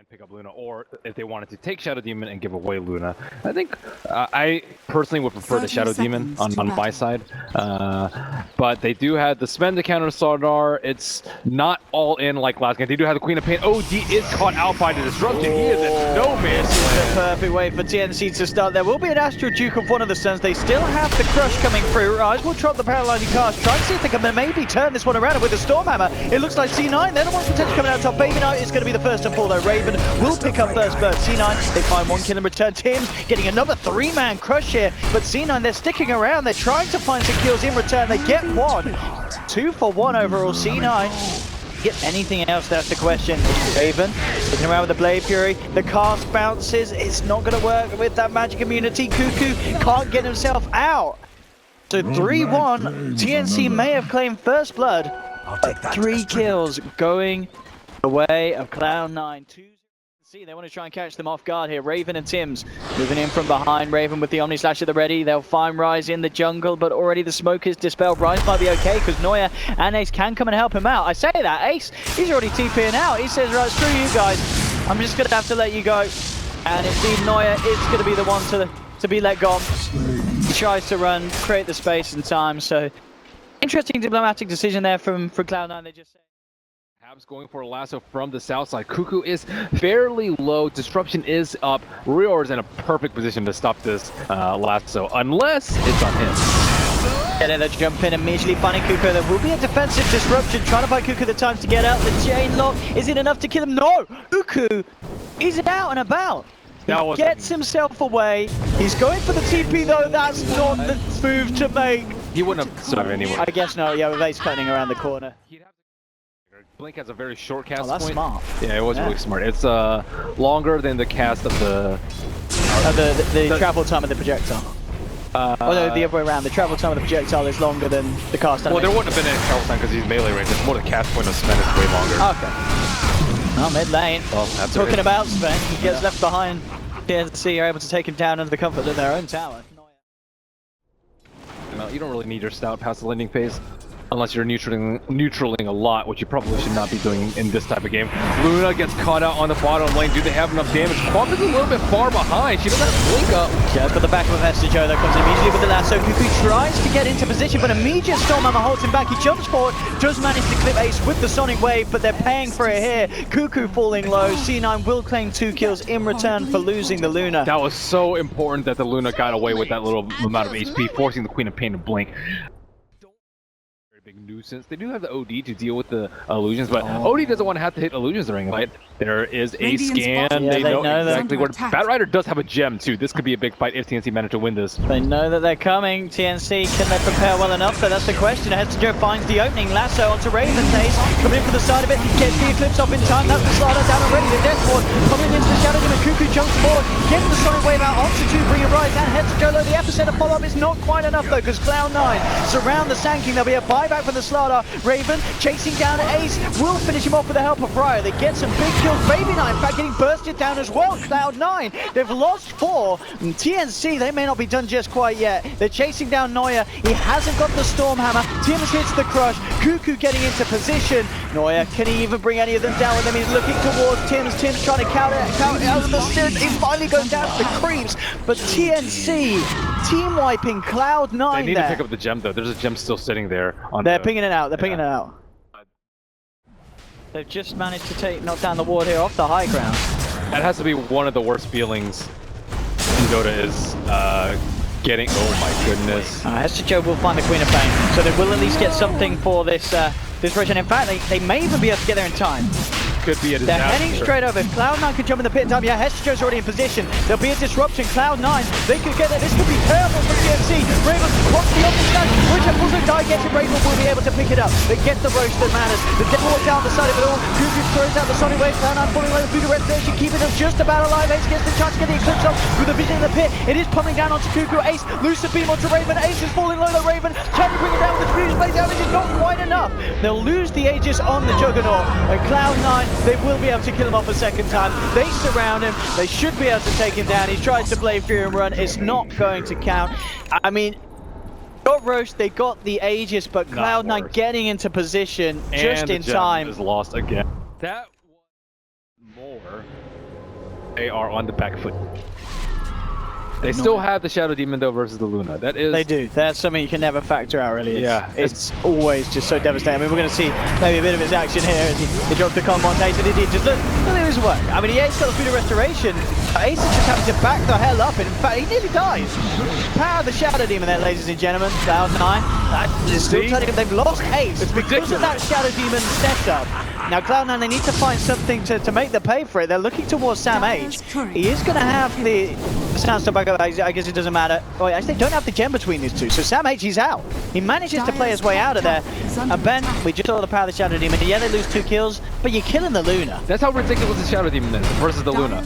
and pick up Luna, or if they wanted to take Shadow Demon and give away Luna. I think I personally would prefer the Shadow Demon on my side, but they do have the spend to counter Slardar. It's not all in like last game. They do have the Queen of Pain. OD is caught out by the Disruption. He is in no man's This is land. the perfect way for TNC to start. There will be an Astral Duke of one of the stuns. They still have the Crush coming through. Rise will drop the paralyzing cast. Try and see if they can maybe turn this one around. And with the Stormhammer, it looks like C9. They're the ones potentially coming out top. Baby Knight is going to be the first to fall though. Raven will pick up first bird. C9, they find one kill in return. Tim's getting another 3-man crush here. But C9, they're sticking around. They're trying to find some kills in return. They get one. 2 for 1 overall. C9. Get anything else, that's the question. Raven looking around with the Blade Fury. The cast bounces. It's not going to work with that magic immunity. Cuckoo can't get himself out. So 3-1. TNC may have claimed first blood. But 3 kills going the way of Cloud9. They want to try and catch them off guard here. Raven and Tims moving in from behind. Raven with the Omni Slash at the ready. They'll find Rise in the jungle, but already the smoke is dispelled. Rise might be okay because Neuer and Ace can come and help him out. I say that, Ace, he's already TPing out. He says, right, screw you guys. I'm just going to have to let you go. And indeed, Neuer is going to be the one to be let go. He tries to run, create the space and time. So, interesting diplomatic decision there from Cloud9. They just say. Habs going for a lasso from the south side. Cuckoo is fairly low. Disruption is up. Rior is in a perfect position to stop this lasso, unless it's on him. Yeah, they'll jump in immediately, finding Cuckoo. There will be a defensive disruption, trying to buy Cuckoo the time to get out. The chain lock, is it enough to kill him? No! Cuckoo is out and about. He gets himself away. He's going for the TP though. That's not the move to make. He wouldn't have survived anyway. I guess not, yeah, with Ace cutting around the corner. Blink has a very short cast that's point. Smart. Yeah, it was really smart. It's longer than the cast of the travel time of the projectile. Oh no, the other way around. The travel time of the projectile is longer than the cast time. Well, there wouldn't have been any travel time because he's melee range. It's more the cast point of Sven is way longer. Okay. Oh, mid lane. Well, talking about Sven, he gets left behind. TNC are able to take him down under the comfort of their own tower. You don't really need your stout past the landing phase. Unless you're neutraling a lot, which you probably should not be doing in this type of game. Luna gets caught out on the bottom lane. Do they have enough damage? Quapa's a little bit far behind. She doesn't have blink up. Yeah, but the back of Hester Joe that comes immediately with the lasso. Cuckoo tries to get into position, but immediate Stormhammer holds him back. He jumps forward, does manage to clip Ace with the Sonic Wave, but they're paying for it here. Cuckoo falling low. C9 will claim 2 kills in return for losing the Luna. That was so important that the Luna got away with that little amount of HP, forcing the Queen of Pain to blink. Big nuisance. They do have the OD to deal with the illusions, but OD doesn't want to have to hit illusions during a fight. There is a scan. Yeah, they know exactly where. Batrider does have a gem too. This could be a big fight if TNC manage to win this. They know that they're coming. TNC, can they prepare well enough? So that's the question. Hester Joe finds the opening. Lasso onto Raven's Ace. Coming in for the side of it. Gets the Eclipse off in time. That's the slider down already. The Death Ward coming into the Shadow Demon. Cuckoo jumps forward. Gets the Sonic Wave out onto 2. Bring a Rise. And Hester Joe low. The epicenter follow-up is not quite enough though, because Cloud9 surround the Sand King. There'll be a buyback from the Slardar. Raven chasing down Ace, will finish him off with the help of Riot. They get some big kills. Baby Knight, in fact, getting bursted down as well. Cloud9, they've lost 4. And TNC, they may not be done just quite yet. They're chasing down Neuer. He hasn't got the Stormhammer. Tims hits the Crush. Cuckoo getting into position. Neuer, can he even bring any of them down with him? He's looking towards Tims. Tims trying to counter out of the Spirit. He finally goes down to the creeps. But TNC, team wiping Cloud9. They need to pick up the gem though. There's a gem still sitting there. They're pinging it out. They're pinging it out. They've just managed to knock down the ward here off the high ground. That has to be one of the worst feelings in Dota is getting. Oh my goodness. Hester Joe will find the Queen of Pain, so they will at least get something for this this rush. And in fact, they may even be able to get there in time. Could be a disaster. They're heading straight over. Cloud9 can jump in the pit in time. Yeah, Hester Joe's already in position. There'll be a disruption. Cloud9, they could get there. This could be terrible for TNC. Raven blocks the open stack. Which also die gets it. Raven will be able to pick it up. They get the roast that matters. The Devil Walk down the side of it all. Cuckoo throws out the Sonic Wave. Cloud9 falling low through the red station, keeping them just about alive. Ace gets the chance to get the Eclipse off with the vision in the pit. It is pummeling down onto Cuckoo. Ace, loose the beam onto Raven. Ace is falling low. The Raven trying to bring it down with the Furious Blade damage is not quite enough. They'll lose the Aegis on the Juggernaut. And Cloud9, they will be able to kill him off a second time. They surround him. They should be able to take him down. He tries to Blade Fury and run. It's not going to count. I mean, got roast. They got the Aegis, but Cloud9 getting into position just in time. Is lost again. That was more they are on the back foot. They still have the Shadow Demon though versus the Luna. That is. They do. That's something you can never factor out, really. It's always just so devastating. I mean, we're going to see maybe a bit of his action here as he dropped the combo on Ace, and indeed, just look at his work. I mean, he's got a food of restoration. Ace is just having to back the hell up, and in fact, he nearly dies. Power of the Shadow Demon there, ladies and gentlemen. Cloud9. That is still telling them they've lost Ace. It's because of that Shadow Demon setup. Now, Cloud9, they need to find something to make them pay for it. They're looking towards Sam H. He is going to have the Sandstorm back up. I guess it doesn't matter. Oh, actually, they don't have the gem between these two. So Sam H, he's out. He manages to play his way out of there. And Ben, we just saw the power of the Shadow Demon. Yeah, they lose 2 kills, but you're killing the Luna. That's how ridiculous the Shadow Demon is versus the Luna.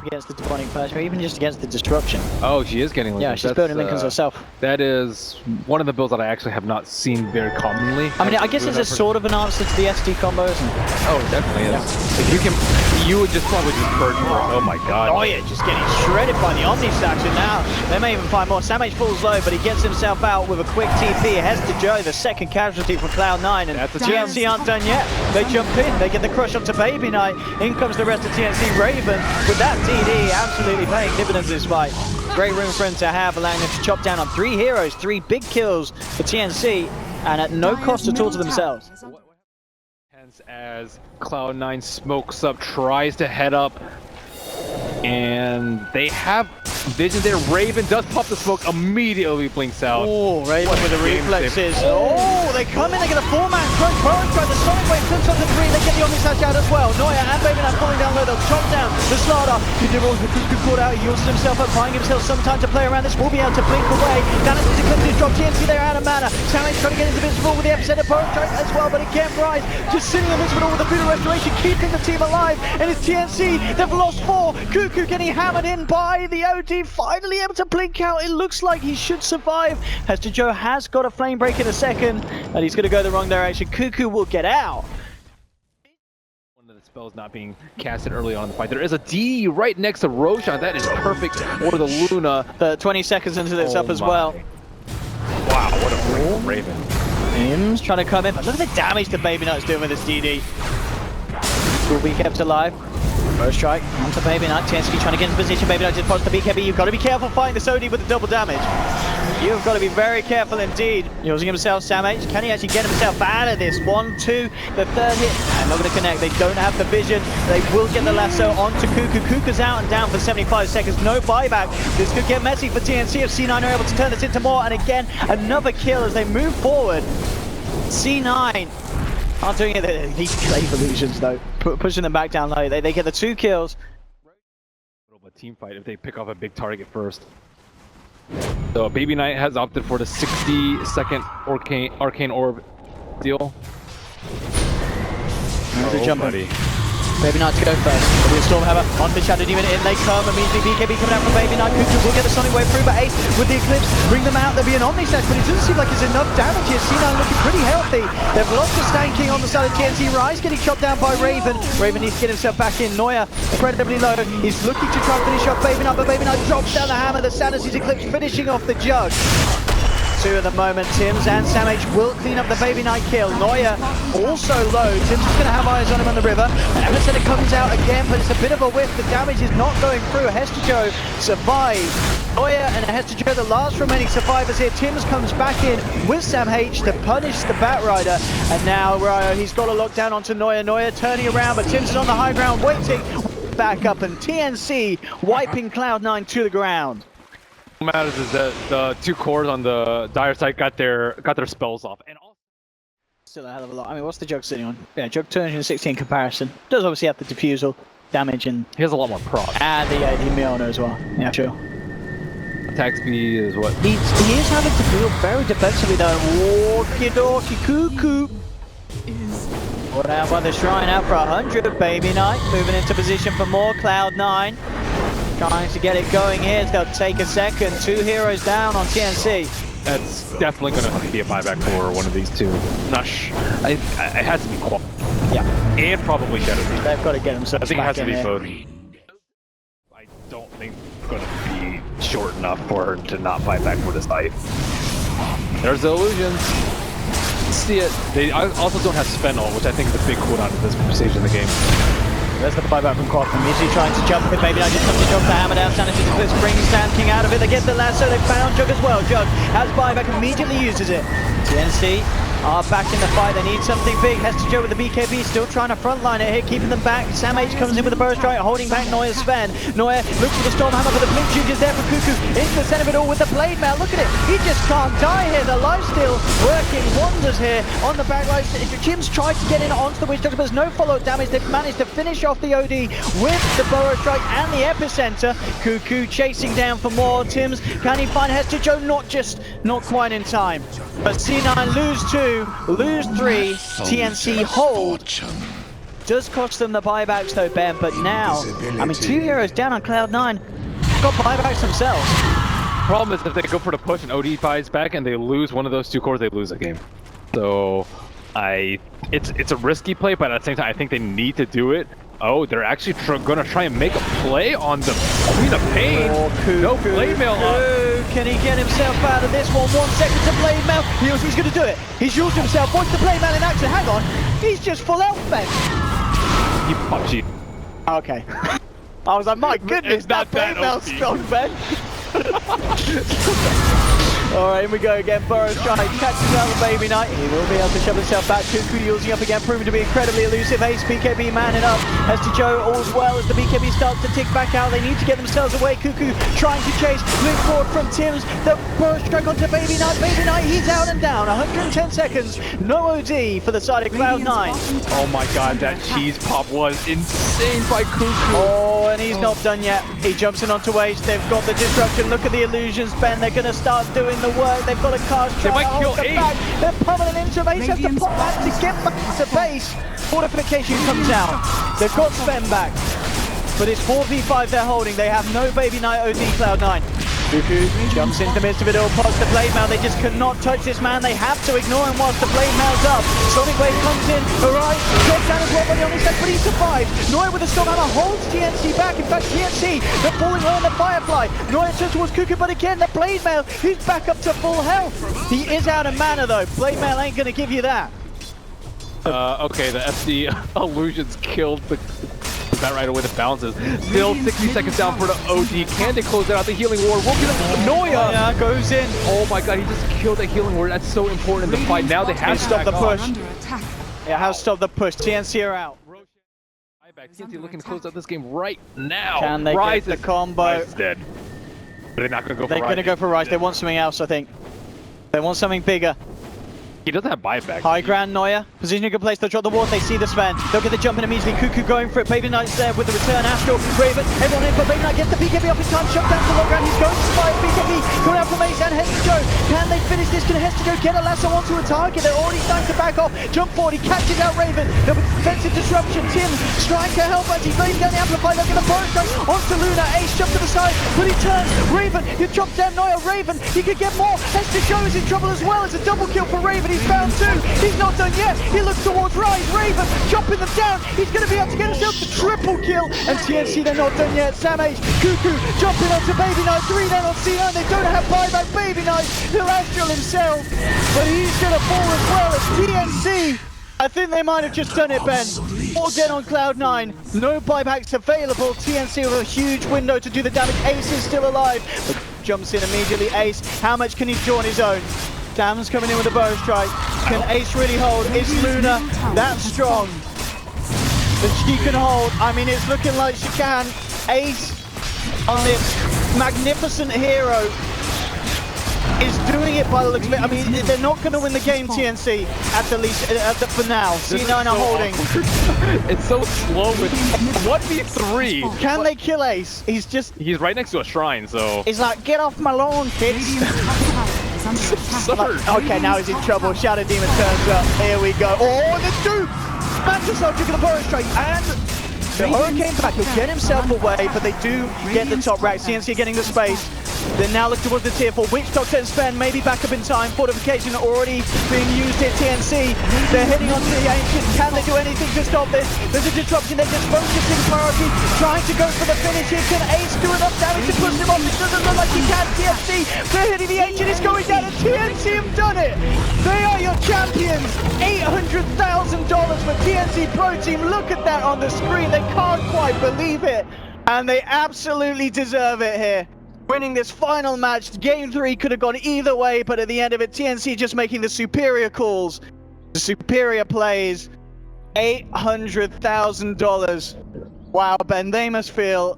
Against the Demonic Purge, or even just against the Disruption. Oh, she is getting Lincolns. Yeah, she's building Lincolns herself. That is one of the builds that I actually have not seen very commonly. I mean, I guess it's a sort of an answer to the SD combo, isn't it? Oh, it definitely is. If you would just probably just purge for it. Oh my god. Oh yeah, just getting shredded by the Omni Stacks, and now they may even find more. Sam H falls low, but he gets himself out with a quick TP. Hester Joe, the second casualty from Cloud9, and TNC aren't done yet. They jump in, they get the crush onto Baby Knight. In comes the rest of TNC Raven with that DD, absolutely paying dividends in this fight. Great room for him to have, allowing them to chop down on 3 heroes, 3 big kills for TNC, and at no cost at all to themselves. As Cloud9 smokes up, tries to head up, and they have vision there. Raven does pop the smoke, immediately blinks out. Oh, Raven with the reflexes. Oh, they come in, they get a 4-man crunch. Try the Sonic Wave, flips onto 3, they get the Omni Slash out as well. Noya and Baby Knight falling down low, they'll chop down the Slardar. He did all the caught out, he uses himself up, buying himself some time to play around. This will be able to blink away. Dallas is eclipsed his drop, TNC they're out of mana. Challenge trying to get Invincible with the epicenter power strike as well, but again Rise just sitting Invincible with the food of restoration, keeping the team alive. And it's TNC, they've lost 4. Cuckoo getting hammered in by the OD, finally able to blink out. It looks like he should survive. Hester Joe has got a flame break in a second, and he's going to go the wrong direction. Cuckoo will get out. One of the spells not being casted early on in the fight. There is a D right next to Roshan. That is perfect for the Luna. 20 seconds into this up as well. Wow, what a great Raven. Im's trying to come in, but look at the damage the Baby Knight's doing with this DD. Will be kept alive. First strike onto Baby Knight. TNC trying to get into position. Baby Knight just pops the BKB. You've got to be careful fighting the Sodi with the double damage. You've got to be very careful indeed. Using himself, Sam H. Can he actually get himself out of this? 1-2. The third hit. And not going to connect. They don't have the vision. They will get the lasso onto Cuckoo. Cuckoo's out and down for 75 seconds. No buyback. This could get messy for TNC if C9 are able to turn this into more. And again, another kill as they move forward. C9 aren't doing it. These Clave illusions though, pushing them back down low. They get the 2 kills. A team fight if they pick off a big target first. So Baby Knight has opted for the 60-second arcane orb deal. Buddy. Baby Knight to go first. There'll be a Stormhammer on the Shadow Demon in. They come immediately. BKB coming out from Baby Knight. Cuckoo will get the Sonic Wave through, but Ace with the Eclipse bring them out. There'll be an Omni Slash, but it doesn't seem like it's enough damage here. C9 looking pretty healthy. They've lost the Stand King on the side of TNC. Rise getting chopped down by Raven. Raven needs to get himself back in. Noya incredibly low. He's looking to try and finish off Baby Knight, but Baby Knight drops down the hammer. The Sanity's Eclipse finishing off the Jug. 2 at the moment. Tims and Sam H will clean up the Baby Knight kill. Noya also low. Tims is going to have eyes on him on the river. Epicenter comes out again, but it's a bit of a whiff. The damage is not going through. Hester Joe survives. Noya and Hester Joe, the last remaining survivors here. Tims comes back in with Sam H to punish the Batrider. And now he's got a lockdown onto Noya. Noya turning around, but Tims is on the high ground waiting. Back up, and TNC wiping Cloud9 to the ground. What matters is that the 2 cores on the dire side got their spells off, and also still a hell of a lot. I mean, what's the Jug sitting on? Yeah, Jug 216 comparison. Does obviously have the diffusal damage, and he has a lot more proc. And the Mjolnir as well. Yeah, sure. Attack speed is what he is having to build very defensively though. Walkie dokie Cuckoo. Caught out by the Shrine out for 100. Baby Knight moving into position for more. Cloud9 trying to get it going here. They'll take a second. 2 heroes down on TNC. That's definitely going to have to be a buyback for one of these 2. Not it has to be Qual. Yeah. And probably Shadow Demon. They've got to get themselves I think it has to be here. both. I don't think it's going to be short enough for her to not buy back for this fight. There's the illusions. See it. They also don't have Spinal, which I think is a big cooldown at this stage in the game. There's the buyback from Quack. Immediately trying to jump it. Maybe I just come to Jug to hammer down Sanity to spring Sand King out of it. They get the lasso. They found Jug as well. Jug has buyback, immediately uses it. TNC are back in the fight. They need something big. Hester Joe with the BKB still trying to frontline it here, keeping them back. Sam H comes in with a burst strike, holding back Neuer's Sven. Neuer looks for the Stormhammer, but the blink juke is there for Cuckoo. Into the center of it all with the blade mail. Look at it. He just can't die here. The lifesteal working wonders here on the back line. Jim's tried to get in onto the Witch Doctor, but there's no follow damage. They've managed to finish off the OD with the burrow strike and the epicenter. Cuckoo chasing down for more. Tims, can he find Hester Joe? Not quite in time. But C9 lose 2, lose 3, TNC hold. Does cost them the buybacks though, Ben, but now, I mean, 2 heroes down on Cloud9, got buybacks themselves. Problem is if they go for the push and OD buys back and they lose one of those 2 cores, they lose the game. So, it's a risky play, but at the same time, I think they need to do it. Oh, they're actually gonna try and make a play on the Queen of Pain. No blade mail up. Can he get himself out of this one? 1 second to blade mail. He's gonna do it. He's used himself. Watch the blade mail in action. Hang on. He's just full health, Ben. You PUBG. Okay. I was like, my goodness, that blade mail's strong, Ben. Alright, here we go again. Burrows trying to catch out the Baby Knight. He will be able to shove himself back. Cuckoo using up again, proving to be incredibly elusive. Ace, BKB manning up. Hester Joe all's well as the BKB starts to tick back out. They need to get themselves away. Cuckoo trying to chase. Look forward from Tims. The Burrows strike onto Baby Knight. Baby Knight, he's out and down. 110 seconds. No OD for the side of Cloud9. Oh my god, that cheese pop was insane by Cuckoo. Oh, and he's not done yet. He jumps in onto Ace. They've got the disruption. Look at the illusions, Ben. They're going to start doing the work. They've got a cast. They might kill Ace. They're pummeling into Ace. Has to pop back to get back to base. Fortification comes out. They've got Sven back. But it's 4v5 they're holding. They have no Baby Knight OD Cloud9. Cuckoo jumps into the midst of it all, pots the blade mail. They just cannot touch this man. They have to ignore him whilst the blade mail's up. Sonic Wave comes in, alright, drops down as well, but he only says, but he survived. Neuer with the Stormhammer holds TNC back. In fact, TNC, they're falling on the Firefly. Neuer turns towards Cuckoo, but again, the blade mail, he's back up to full health. He is out of mana though. Blade mail ain't gonna give you that. Okay, the FD illusions killed the that right away, the bounces. Still 60 seconds down for the OD. Can they close out the healing ward? We'll get him. Neuer! Yeah, goes in. Oh my god, he just killed the healing ward. That's so important in the fight. Now they have to stop the push. Yeah, has stopped the push. TNC are out. TNC looking to close out this game right now. Can they get the combo? Rise is dead. But they're not going to go for Rise. They're going to go for Rise. They want something else, I think. They want something bigger. He doesn't have buyback. High ground, Neuer. Position a good place. They'll drop the ward. They see the Sven. They'll get the jump in immediately. Cuckoo going for it. Baby Knight's there with the return. Astral, Raven, everyone in, but Baby Knight gets the BKB off his time. Shut down to low ground. He's going to spike BKB. Coming out from Ace and Hester Joe. Can they finish this? Can Hester Joe get a lasso onto a target? They're already starting to back off. Jump forward. He catches out Raven. There'll be defensive disruption. Tim trying to help as he's laying down the amplifier. They'll get a burst strike onto Luna. Ace jump to the side, but he turns. Raven, he drops down Neuer. Raven, he could get more. Hester Joe is in trouble as well. It's a double kill for Raven. He's found 2. He's not done yet. He looks towards Rise. Raven chopping them down. He's going to be able to get himself the triple kill. And TNC, they're not done yet. Sam H, Cuckoo jumping onto Baby Knight. 3 down on C9. They don't have buyback. Baby Knight, he'll Astral himself. But he's going to fall as well as TNC. I think they might have just done it, Ben. All dead on Cloud9. No buybacks available. TNC with a huge window to do the damage. Ace is still alive. But jumps in immediately. Ace, how much can he draw on his own? Dam's coming in with a bow strike. Can Ace really hold? Is Luna that strong that she can hold? I mean, it's looking like she can. Ace on this magnificent hero is doing it by the looks of it. I mean, they're not going to win the game, TNC, at the least for now. C9 are holding. It's so slow with 1v3. Can they kill Ace? He's right next to a shrine, so... He's like, get off my lawn, kids. Okay, now he's in trouble. Shadow Demon turns up. Here we go. Oh, the Duke! Mantis taking the Burrow strike, and the Hurricane back. He'll get himself away, but they do get the top rack. CNC getting the space. They now look towards the tier 4. Witch Doctor and Sven maybe back up in time. Fortification already being used here. TNC, they're heading on to the Ancient. Can they do anything to stop this? There's a disruption. They're just focusing priority, trying to go for the finish here. Can Ace do enough damage to push him off? It doesn't look like he can. TNC, they're hitting the Ancient. It's going down, and TNC have done it. They are your champions. $800,000 for TNC Pro Team. Look at that on the screen. They can't quite believe it. And they absolutely deserve it here. Winning this final match, game 3 could have gone either way, but at the end of it, TNC just making the superior calls, the superior plays. $800,000. Wow, Ben, they must feel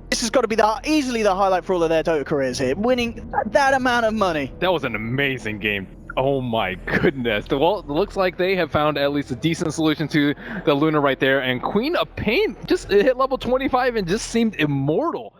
this has got to be easily the highlight for all of their Dota careers here, winning that amount of money. That was an amazing game. Oh my goodness. Well, it looks like they have found at least a decent solution to the Luna right there, and Queen of Pain just hit level 25 and just seemed immortal.